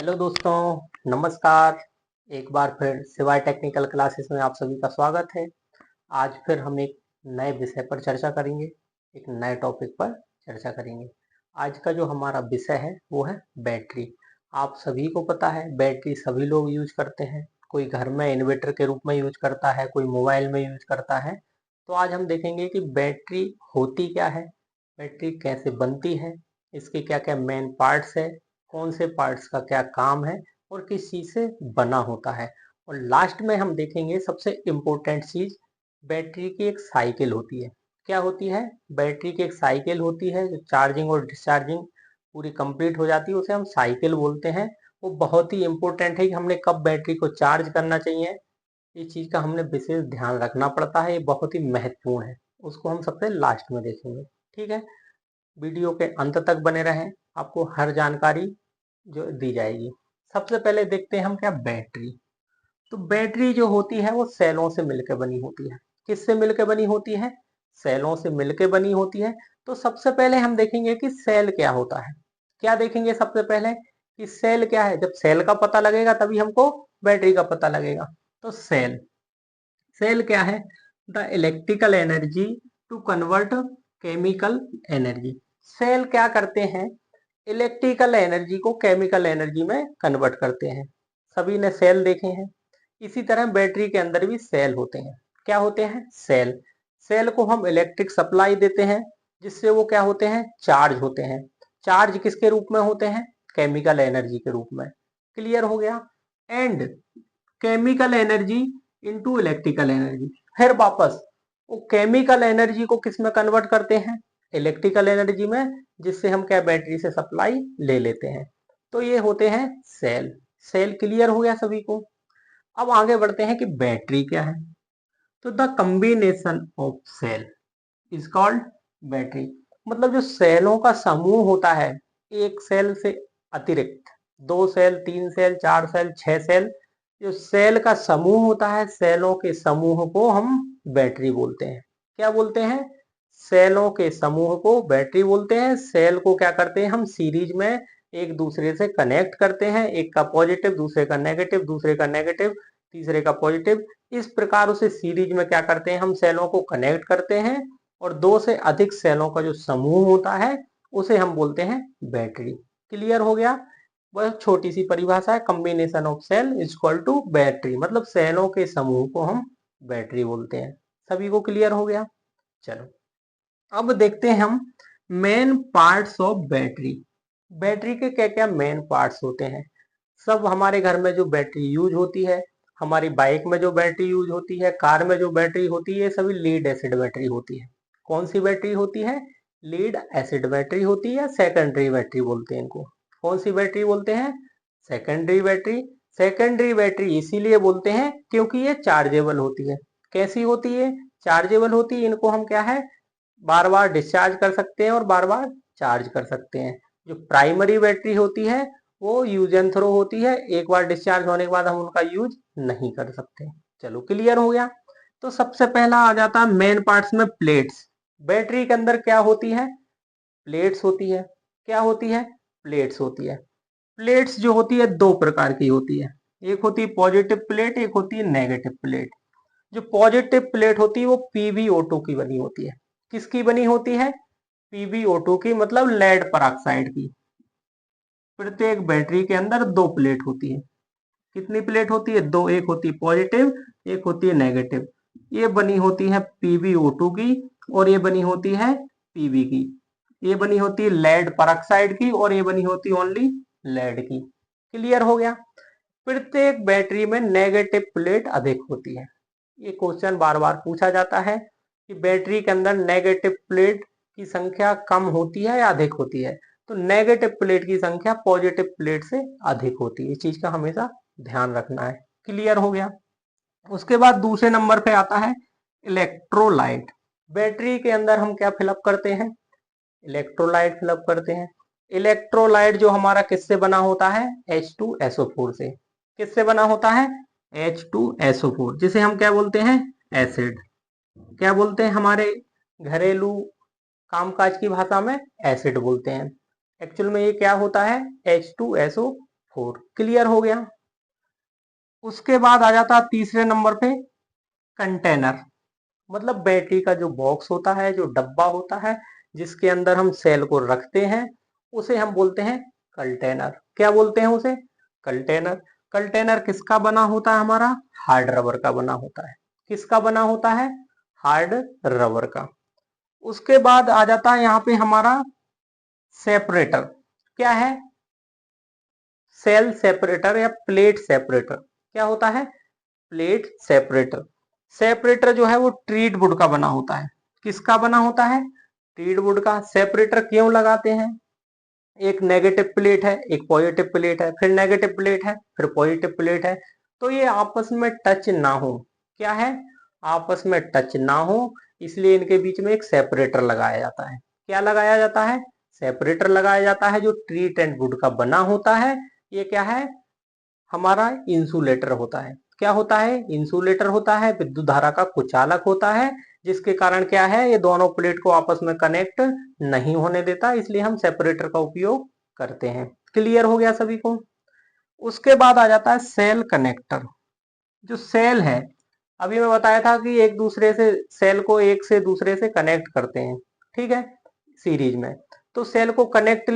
Hello दोस्तों, नमस्कार। एक बार फिर सिवाय टेक्निकल क्लासेस में आप सभी का स्वागत है। आज फिर हम एक नए विषय पर चर्चा करेंगे, एक नए टॉपिक पर चर्चा करेंगे। आज का जो हमारा विषय है वो है बैटरी। आप सभी को पता है बैटरी सभी लोग यूज करते हैं। कोई घर में इन्वर्टर के रूप में यूज करता है, कोई मोबाइल में यूज करता है। तो आज हम देखेंगे कि बैटरी होती क्या है, बैटरी कैसे बनती है, इसके क्या क्या मेन पार्ट्स है, कौन से पार्ट्स का क्या काम है और किस चीज से बना होता है। और लास्ट में हम देखेंगे सबसे इम्पोर्टेंट चीज, बैटरी की एक साइकिल होती है। क्या होती है? बैटरी की एक साइकिल होती है जो चार्जिंग और डिस्चार्जिंग पूरी कंप्लीट हो जाती है, उसे हम साइकिल बोलते हैं। वो बहुत ही इम्पोर्टेंट है कि हमने कब बैटरी को चार्ज करना चाहिए, इस चीज का हमने विशेष ध्यान रखना पड़ता है। ये बहुत ही महत्वपूर्ण है, उसको हम सबसे लास्ट में देखेंगे। ठीक है, वीडियो के अंत तक बने रहें, आपको हर जानकारी जो दी जाएगी। सबसे पहले देखते हैं हम क्या बैटरी। तो बैटरी जो होती है वो सेलों से मिलकर बनी होती है। किससे मिलकर बनी होती है? सेलों से मिलकर बनी होती है। तो सबसे पहले हम देखेंगे कि सेल क्या होता है। क्या देखेंगे सबसे पहले कि सेल क्या है। जब सेल का पता लगेगा तभी हमको बैटरी का पता लगेगा। तो सेल, सेल क्या है? The electrical energy to convert chemical energy. Cell क्या करते हैं? इलेक्ट्रिकल एनर्जी को केमिकल एनर्जी में कन्वर्ट करते हैं। सभी ने सेल देखे हैं। इसी तरह बैटरी के अंदर भी सेल होते हैं। क्या होते हैं? सेल। सेल को हम इलेक्ट्रिक सप्लाई देते हैं, जिससे वो क्या होते हैं? चार्ज होते हैं। चार्ज किसके रूप में होते हैं? केमिकल एनर्जी के रूप में। क्लियर हो गया? And chemical energy into electrical energy, फिर वापस वो केमिकल एनर्जी को किस में कन्वर्ट करते हैं? इलेक्ट्रिकल एनर्जी में, जिससे हम क्या बैटरी से सप्लाई ले लेते हैं। तो ये होते हैं सेल। सेल क्लियर हो गया सभी को? अब आगे बढ़ते हैं कि बैटरी क्या है। तो the combination of cell is called battery. मतलब जो सेलों का समूह होता है, एक सेल से अतिरिक्त, दो सेल, तीन सेल, चार सेल, छह सेल, जो सेल का समूह होता है, सेलों के समूह को हम बैटरी बोलते हैं। क्या बोलते हैं? सेलों के समूह को बैटरी बोलते हैं। सेल को क्या करते हैं हम? सीरीज में एक दूसरे से कनेक्ट करते हैं। एक का पॉजिटिव, दूसरे का नेगेटिव, दूसरे का नेगेटिव, तीसरे का पॉजिटिव। इस प्रकार उसे सीरीज में क्या करते हैं हम? सेलों को कनेक्ट करते हैं। और दो से अधिक सेलों का जो समूह होता है उसे हम बोलते हैं बैटरी। क्लियर हो गया? वह छोटी सी परिभाषा है, combination of cell is equal to battery. मतलब सेलों के समूह को हम बैटरी बोलते हैं। सभी को क्लियर हो गया? चलो अब देखते हैं हम main parts of battery. Battery के क्या क्या मेन पार्ट्स होते हैं। सब हमारे घर में जो बैटरी यूज होती है, हमारी बाइक में जो बैटरी यूज होती है, कार में जो बैटरी होती है, सभी लीड एसिड बैटरी होती है। कौन सी बैटरी होती है? लीड एसिड बैटरी होती है। सेकेंडरी बैटरी बोलते हैं इनको। कौन सी बैटरी बोलते हैं? Secondary battery. सेकेंडरी बैटरी इसीलिए बोलते हैं क्योंकि ये चार्जेबल होती है। कैसी होती है? चार्जेबल होती है। इनको हम क्या है, बार बार डिस्चार्ज कर सकते हैं और बार बार चार्ज कर सकते हैं। जो प्राइमरी बैटरी होती है वो यूज एंड थ्रो होती है, एक बार डिस्चार्ज होने के बाद हम उनका यूज नहीं कर सकते। चलो क्लियर हो गया? तो सबसे पहला आ जाता है मेन पार्ट्स में प्लेट्स। बैटरी के अंदर क्या होती है? प्लेट्स होती है। क्या होती है? प्लेट्स होती है। प्लेट्स जो होती है दो प्रकार की होती है। एक होती है पॉजिटिव प्लेट, एक होती है नेगेटिव प्लेट। जो पॉजिटिव प्लेट होती है वो PbO2 की बनी होती है। किसकी बनी होती है? PbO2 की, मतलब लेड पेरोक्साइड की। प्रत्येक बैटरी के अंदर दो प्लेट होती है। कितनी प्लेट होती है? दो। एक होती है पॉजिटिव, एक होती है नेगेटिव। ये बनी होती है PbO2 की और ये बनी होती है Pb की। ये बनी होती है लेड पेरोक्साइड की और ये बनी होती है ओनली लेड की। क्लियर हो गया? प्रत्येक बैटरी में नेगेटिव प्लेट अधिक होती है। ये क्वेश्चन बार बार पूछा जाता है कि बैटरी के अंदर नेगेटिव प्लेट की संख्या कम होती है या अधिक होती है। तो नेगेटिव प्लेट की संख्या पॉजिटिव प्लेट से अधिक होती है। इस चीज का हमेशा ध्यान रखना है। क्लियर हो गया? उसके बाद दूसरे नंबर पे आता है इलेक्ट्रोलाइट। बैटरी के अंदर हम क्या फिलअप करते हैं? इलेक्ट्रोलाइट फिलअप करते हैं। इलेक्ट्रोलाइट जो हमारा किससे बना होता है? H2SO4 से। किससे बना होता है? H2SO4, जिसे हम क्या बोलते हैं? एसिड। क्या बोलते हैं हमारे घरेलू कामकाज की भाषा में? एसिड बोलते हैं। एक्चुअल में ये क्या होता है? H2SO4 4। क्लियर हो गया। उसके बाद आ जाता है तीसरे नंबर पे कंटेनर, मतलब बैटरी का जो बॉक्स होता है, जो डब्बा होता है जिसके अंदर हम सेल को रखते हैं, उसे हम बोलते हैं कंटेनर। क्या बोलते हैं उसे? कंटेनर। कंटेनर किसका बना होता है? हमारा हार्ड रबर का बना होता है। किसका बना होता है? हार्ड रबर का। उसके बाद आ जाता है यहाँ पे हमारा सेपरेटर। क्या है? सेल सेपरेटर या प्लेट सेपरेटर। क्या होता है? Plate separator. सेपरेटर जो है वो ट्रीड वुड का बना होता है। किसका बना होता है? ट्रीड वुड का। सेपरेटर क्यों लगाते हैं? एक नेगेटिव प्लेट है, एक पॉजिटिव प्लेट है, फिर नेगेटिव प्लेट है, फिर पॉजिटिव प्लेट है, तो ये आपस में टच ना हो। क्या है? आपस में टच ना हो, इसलिए इनके बीच में एक सेपरेटर लगाया जाता है। क्या लगाया जाता है? सेपरेटर लगाया जाता है, जो ट्रीट एंड वुड का बना होता है। ये क्या है? हमारा इंसुलेटर होता है। क्या होता है? इंसुलेटर होता है, विद्युत धारा का कुचालक होता है, जिसके कारण क्या है, ये दोनों प्लेट को आपस में कनेक्ट नहीं होने देता, इसलिए हम सेपरेटर का उपयोग करते हैं। क्लियर हो गया सभी को? उसके बाद आ जाता है सेल कनेक्टर। जो सेल है, अभी मैं बताया था कि एक दूसरे से सेल को एक से दूसरे से कनेक्ट करते हैं, ठीक है, सीरीज में। तो सेल को करने के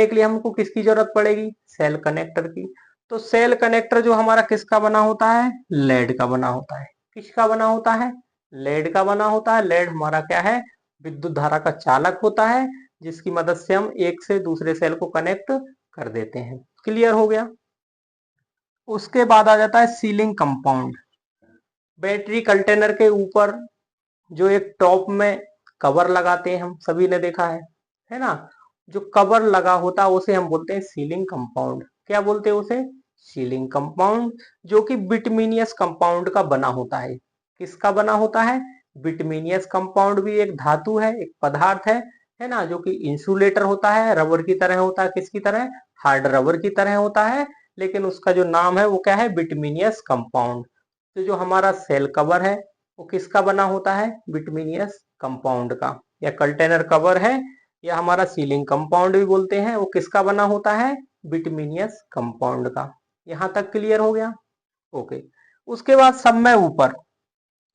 लिए हमको किसकी जरूरत पड़ेगी? सेल कनेक्टर की। तो सेल कनेक्टर जो हमारा किसका बना होता है? लेड का बना होता है। किसका बना होता है? लेड का बना होता है। लेड हमारा क्या है? विद्युत धारा का चालक होता है, जिसकी मदद से हम एक से दूसरे सेल को कनेक्ट कर देते हैं। क्लियर हो गया। उसके बाद आ जाता है सीलिंग कंपाउंड। बैटरी कंटेनर के ऊपर जो एक टॉप में कवर लगाते हैं, हम सभी ने देखा है ना? जो कवर लगा होता है उसे हम बोलते हैं सीलिंग कंपाउंड। क्या बोलते हैं उसे? सीलिंग कंपाउंड, जो कि बिटमिनियस कंपाउंड का बना होता है। किसका बना होता है? बिटमिनियस कंपाउंड भी एक धातु है, एक पदार्थ है ना, जो कि इंसुलेटर होता है, रबर की तरह होता है। किसकी तरह? हार्ड रबर की तरह होता है, लेकिन उसका जो नाम है वो क्या है? बिटमिनियस कंपाउंड। तो जो हमारा सेल कवर है वो किसका बना होता है? बिटमिनियस कंपाउंड का। या कंटेनर कवर है, या हमारा सीलिंग कंपाउंड भी बोलते हैं, वो किसका बना होता है? बिटमिनियस कंपाउंड का। यहां तक क्लियर हो गया? ओके। उसके बाद सब में ऊपर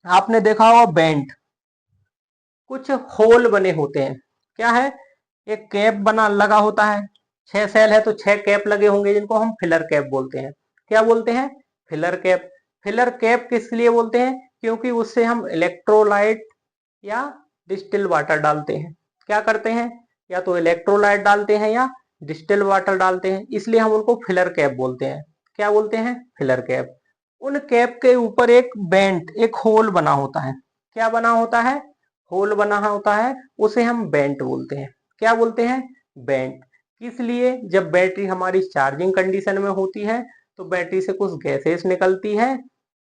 आपने देखा होगा बेंट, कुछ होल बने होते हैं। क्या है? एक कैप बना लगा होता है। 6 सेल है तो 6 कैप लगे होंगे, जिनको हम फिलर कैप बोलते हैं। क्या बोलते हैं? Filler cap. फिलर कैप किस लिए बोलते हैं? क्योंकि उससे हम इलेक्ट्रोलाइट या डिस्टिल वाटर डालते हैं। क्या करते हैं? या तो इलेक्ट्रोलाइट डालते हैं या डिस्टिल वाटर डालते हैं, इसलिए हम उनको फिलर कैप बोलते हैं। क्या बोलते हैं? Filler cap. उन कैप के ऊपर एक बेंट, एक होल बना होता है। क्या बना होता है? होल बना होता है, उसे हम बेंट बोलते हैं। क्या बोलते हैं? बेंट। किस लिए? जब बैटरी हमारी चार्जिंग कंडीशन में होती है तो बैटरी से कुछ गैसेस निकलती है,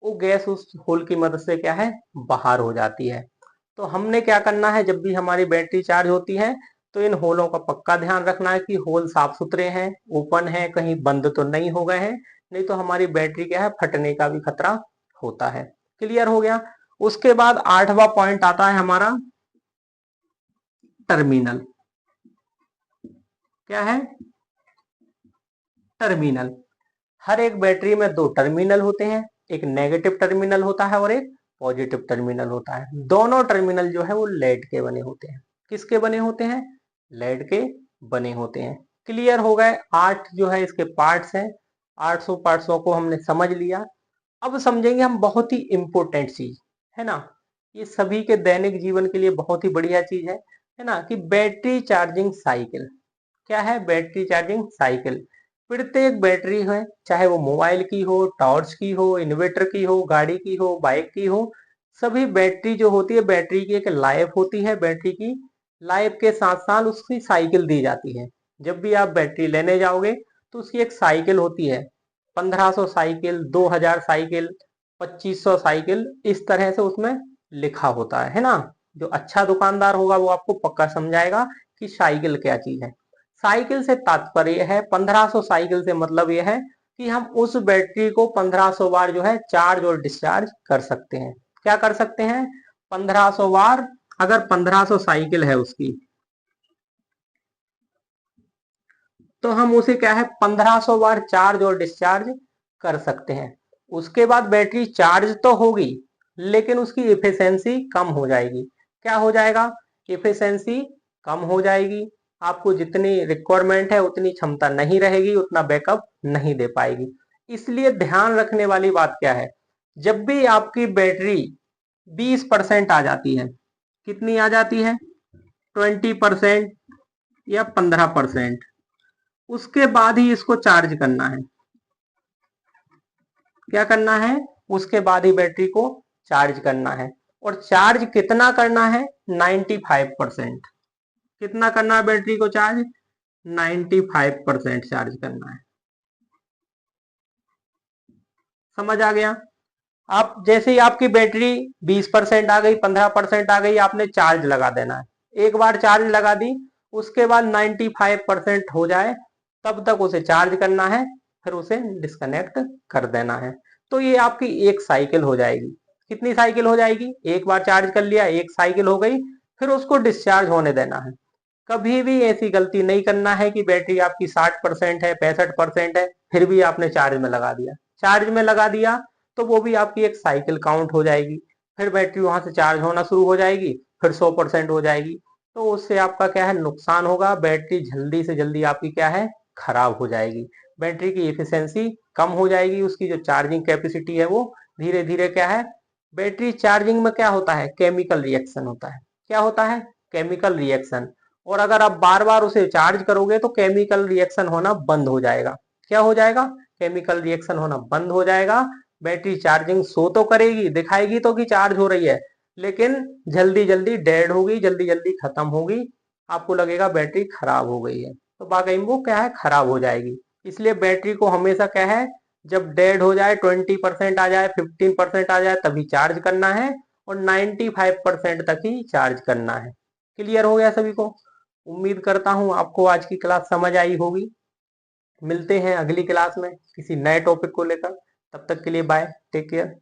वो गैस उस होल की मदद से क्या है? बाहर हो जाती है। तो हमने क्या करना है, जब भी हमारी बैटरी चार्ज होती है तो इन होलों का पक्का ध्यान रखना है कि होल साफ सुथरे हैं, ओपन है, कहीं बंद तो नहीं हो गए हैं, नहीं तो हमारी बैटरी क्या है? फटने का भी खतरा होता है। क्लियर हो गया? उसके बाद 8वां पॉइंट आता है हमारा टर्मिनल। क्या है? टर्मिनल। हर एक बैटरी में 2 टर्मिनल होते हैं, एक नेगेटिव टर्मिनल होता है और एक पॉजिटिव टर्मिनल होता है। दोनों टर्मिनल जो है वो लेड के बने होते हैं। किसके बने होते हैं? लेड के बने होते हैं। क्लियर हो गए? 8 जो है इसके पार्ट्स हैं। 800 पार्ट्सों को हमने समझ लिया। अब समझेंगे हम बहुत ही इंपॉर्टेंट चीज, है ना, ये सभी के दैनिक जीवन के लिए बहुत ही बढ़िया चीज है ना, कि बैटरी चार्जिंग साइकिल। क्या है? Battery charging cycle. प्रत्येक बैटरी है, चाहे वो मोबाइल की हो, टॉर्च की हो, इन्वर्टर की हो, गाड़ी की हो, बाइक की हो, सभी बैटरी जो होती है, बैटरी की एक लाइफ होती है। बैटरी की लाइफ के साथ साथ उसकी साइकिल दी जाती है। जब भी आप बैटरी लेने जाओगे तो उसकी एक साइकिल होती है। 1500 साइकिल, 2000 साइकिल, 2500 साइकिल, इस तरह से उसमें लिखा होता है ना। जो अच्छा दुकानदार होगा वो आपको पक्का समझाएगा कि साइकिल क्या चीज है। साइकिल से तात्पर्य है, 1500 साइकिल से मतलब यह है कि हम उस बैटरी को 1500 बार जो है चार्ज और डिस्चार्ज कर सकते हैं। क्या कर सकते हैं? 1500 बार। अगर 1500 साइकिल है उसकी, तो हम उसे क्या है 1500 बार चार्ज और डिस्चार्ज कर सकते हैं। उसके बाद बैटरी चार्ज तो होगी लेकिन उसकी इफिशियंसी कम हो जाएगी। क्या हो जाएगा? इफिशियंसी कम हो जाएगी। आपको जितनी रिक्वायरमेंट है उतनी क्षमता नहीं रहेगी, उतना बैकअप नहीं दे पाएगी। इसलिए ध्यान रखने वाली बात क्या है, जब भी आपकी बैटरी 20% आ जाती है, कितनी आ जाती है, 20% या 15%, उसके बाद ही इसको चार्ज करना है। क्या करना है? उसके बाद ही बैटरी को चार्ज करना है। और चार्ज कितना करना है? 95%। कितना करना है बैटरी को चार्ज? 95% चार्ज करना है। समझ आ गया? आप जैसे ही आपकी बैटरी 20% आ गई, 15% आ गई, आपने चार्ज लगा देना है। एक बार चार्ज लगा दी, उसके बाद 95% हो जाए तब तक उसे चार्ज करना है, फिर उसे डिस्कनेक्ट कर देना है। तो ये आपकी एक साइकिल हो जाएगी। कितनी साइकिल हो जाएगी? एक बार चार्ज कर लिया, एक साइकिल हो गई, फिर उसको डिस्चार्ज होने देना है। कभी भी ऐसी गलती नहीं करना है कि बैटरी आपकी 60% है, 65% है, फिर भी आपने चार्ज में लगा दिया। चार्ज में लगा दिया तो वो भी आपकी एक साइकिल काउंट हो जाएगी। फिर बैटरी वहां से चार्ज होना शुरू हो जाएगी, फिर 100% हो जाएगी। तो उससे आपका क्या है, नुकसान होगा। बैटरी जल्दी से जल्दी आपकी क्या है, खराब हो जाएगी। बैटरी की एफिशिएंसी कम हो जाएगी, उसकी जो चार्जिंग कैपेसिटी है वो धीरे धीरे क्या है। बैटरी चार्जिंग में क्या होता है, केमिकल रिएक्शन होता है। क्या होता है? Chemical reaction. और अगर आप बार बार उसे चार्ज करोगे तो केमिकल रिएक्शन होना बंद हो जाएगा। क्या हो जाएगा? केमिकल रिएक्शन होना बंद हो जाएगा। बैटरी चार्जिंग शो तो करेगी, दिखाएगी तो कि चार्ज हो रही है, लेकिन जल्दी जल्दी डेड होगी, जल्दी जल्दी खत्म होगी। आपको लगेगा बैटरी खराब हो गई है, तो वाकई में वो क्या है, खराब हो जाएगी। इसलिए बैटरी को हमेशा क्या है, जब डेड हो जाए, 20% आ जाए, 15% आ जाए, तभी चार्ज करना है। और 95% तक ही चार्ज करना है। क्लियर हो गया सभी को? उम्मीद करता हूं आपको आज की क्लास समझ आई होगी। मिलते हैं अगली क्लास में किसी नए टॉपिक को लेकर। तब तक के लिए बाय, टेक केयर।